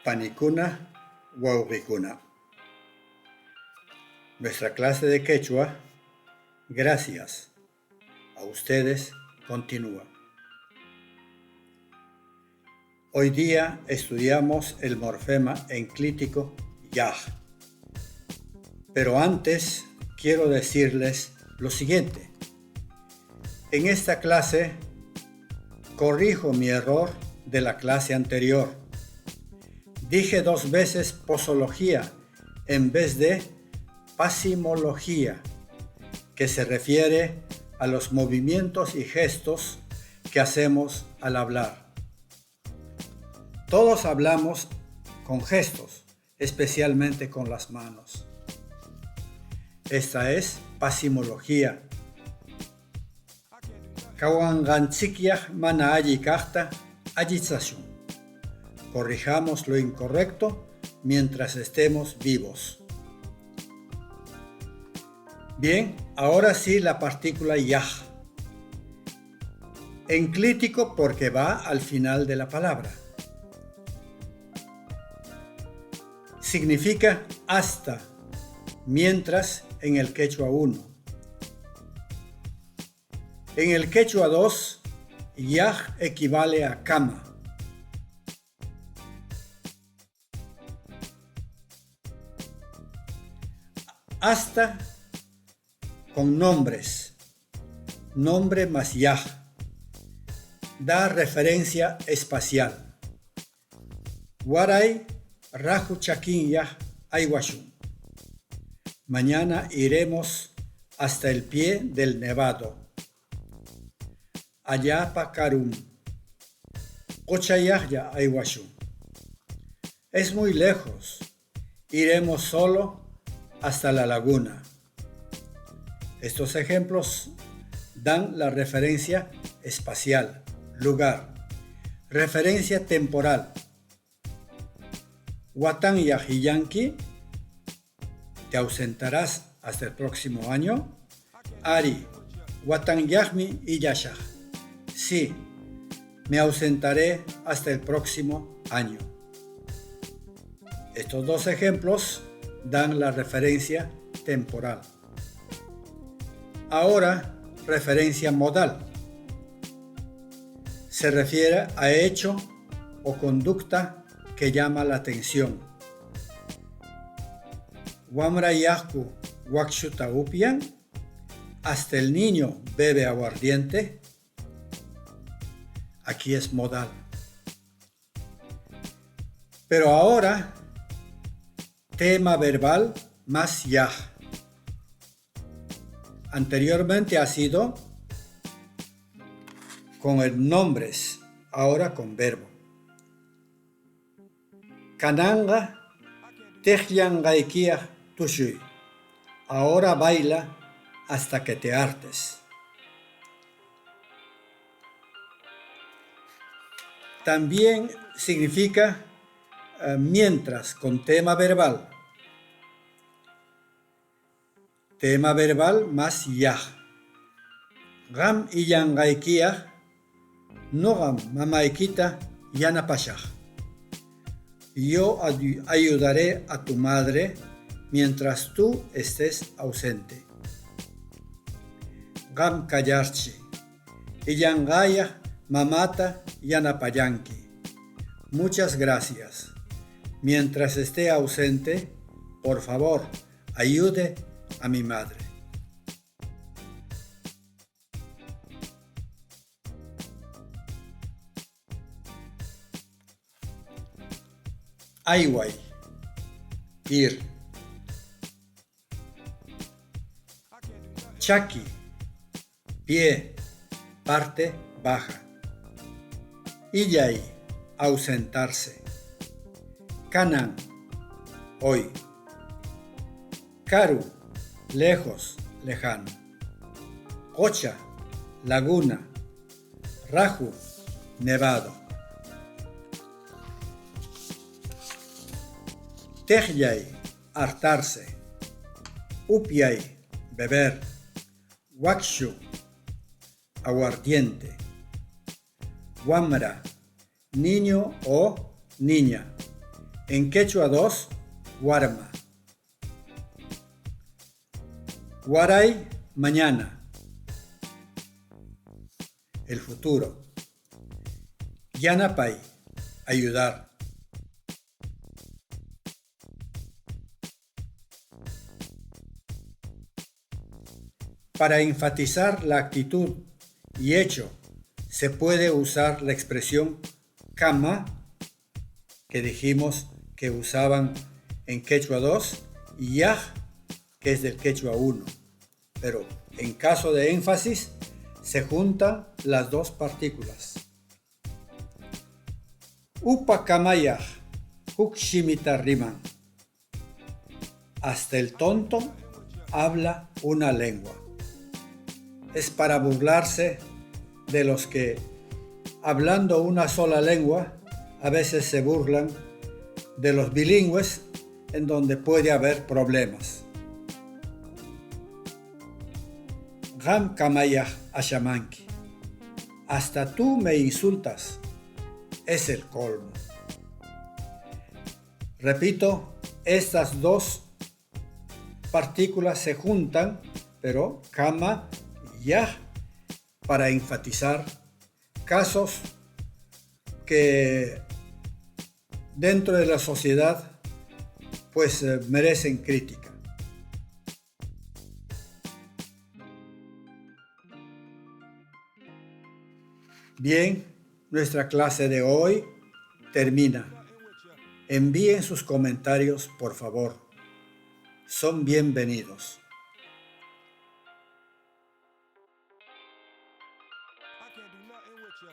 Panicuna, Wauwicuna. Nuestra clase de quechua, gracias a ustedes, continúa. Hoy día estudiamos el morfema enclítico yaj. Pero antes quiero decirles lo siguiente. En esta clase corrijo mi error de la clase anterior. Dije 2 veces posología en vez de pasimología, que se refiere a los movimientos y gestos que hacemos al hablar. Todos hablamos con gestos, especialmente con las manos. Esta es pasimología. Kawangantsikyaj mana alli kaqta allitsashun. Corrijamos lo incorrecto mientras estemos vivos. Bien, ahora sí la partícula yaj. Enclítico porque va al final de la palabra. Significa hasta, mientras en el quechua 1. En el quechua 2, yaj equivale a cama. Hasta con nombres, nombre más yaj, da referencia espacial. Waray raju chakin yaj aywashun. Mañana iremos hasta el pie del nevado. Allapa karum. Ochayaj ya aywashun. Es muy lejos. Iremos solo hasta la laguna. Estos ejemplos dan la referencia espacial, lugar, referencia temporal. Watan yahiyanki, ¿te ausentarás hasta el próximo año? Ari, watan yahmi y yashah. Sí, me ausentaré hasta el próximo año. Estos 2 ejemplos dan la referencia temporal. Ahora, referencia modal. Se refiere a hecho o conducta que llama la atención. Wamra yahku wakshuta upian. Hasta el niño bebe aguardiente. Aquí es modal. Pero ahora, tema verbal más yaj. Anteriormente ha sido con el nombres, ahora con verbo. Kananga techyangaikia tushui. Ahora baila hasta que te hartes. También significa mientras con tema verbal. Tema verbal más yaj. Gam iyangaikia, no gam mamaikita yanapashaj. Yo ayudaré a tu madre mientras tú estés ausente. Gam callarchi. Iyangaya mamata yanapayanki. Muchas gracias. Mientras esté ausente, por favor, ayude a mi madre. Ayway, ir. Chaki, pie, parte baja. Illay, ausentarse. Kanan, hoy. Karu, lejos, lejano. Ocha, laguna. Raju, nevado. Tejyay, hartarse. Upiay, beber. Wakshu, aguardiente. Wamra, niño o niña. En quechua 2, Guarma. Guaray, mañana. El futuro. Yanapay, ayudar. Para enfatizar la actitud y hecho, se puede usar la expresión kama, que dijimos que usaban en quechua 2, y yaj, que es del quechua 1. Pero en caso de énfasis, se juntan las dos partículas. Upa kamayaj, hukshimita riman. Hasta el tonto habla una lengua. Es para burlarse de los que, hablando una sola lengua, a veces se burlan de los bilingües, en donde puede haber problemas. Gam kamayah ashamanki. Hasta tú me insultas. Es el colmo. Repito, estas dos partículas se juntan, pero kama y yah, para enfatizar casos que dentro de la sociedad pues merecen crítica. Bien, nuestra clase de hoy termina. Envíen sus comentarios, por favor. Son bienvenidos. I can't do nothing with you.